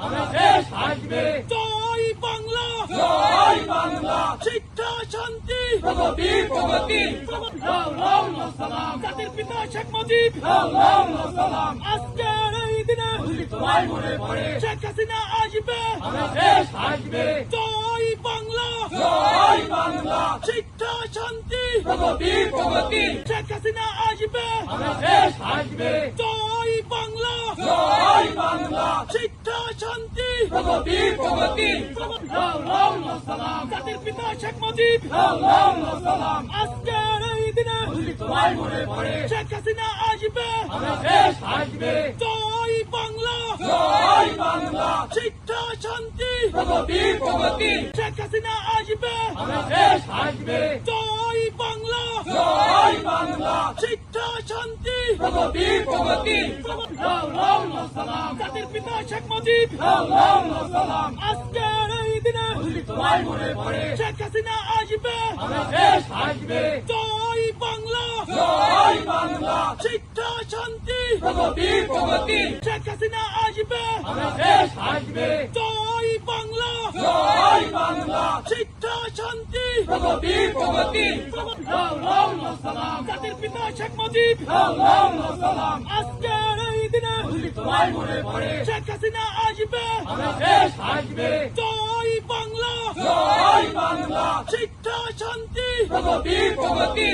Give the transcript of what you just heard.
হবে দেশ আসবে। জয় বাংলা, জয় বাংলা, শিক্ষা শান্তি, প্রগতি প্রগতি, লাউ লাউ লাউ সালাম, জাতির পিতা শেখ মুজিব, লাউ লাউ লাউ সালাম, আজকের এই দিনে তোমায় মনে পড়ে শেখ হাসিনা আসবে। হবে দেশ আসবে। জয় বাংলা, জয় বাংলা, শিক্ষা শান্তি, প্রগতি প্রগতি, শেখ হাসিনা আসবে। হবে দেশ আসবে। জয় বাংলা, জয় বাংলা, শিক্ষা শান্তি, প্রগতি প্রগতি, লাউ লাউ লাউ সালাম, জাতির পিতা শেখ মুজিব, লাউ লাউ লাউ সালাম, আজকের এই দিনে তোমায় মনে পড়ে শেখ হাসিনা আসবে। হবে দেশ আসবে। জয় বাংলা, জয় বাংলা, শিক্ষা শান্তি, প্রগতি প্রগতি, শেখ হাসিনা আসবে। হবে দেশ আসবে। জয় বাংলা, জয় বাংলা, শিক্ষা শান্তি, প্রগতি প্রগতি, লাউ লাউ লাউ সালাম, জাতির পিতা শেখ মুজিব, লাউ লাউ লাউ সালাম, আজকের এই দিনে তোমায় মনে পড়ে শেখ হাসিনা আসবে। হবে দেশ আসবে। জয় বাংলা, জয় বাংলা, শিক্ষা শান্তি, প্রগতি প্রগতি, শেখ হাসিনা আসবে। হবে দেশ আসবে। জয় বাংলা, জয় বাংলা, শিক্ষা শান্তি, প্রগতি প্রগতি, লাউ লাউ লাউ সালাম, জাতির পিতা শেখ মুজিব, লাউ লাউ লাউ সালাম, আজকের এই দিনে তোমায় মনে পড়ে শেখ হাসিনা আসবে। হবে দেশ আসবে। জয় বাংলা, জয় বাংলা, শিক্ষা শান্তি, প্রগতি প্রগতি।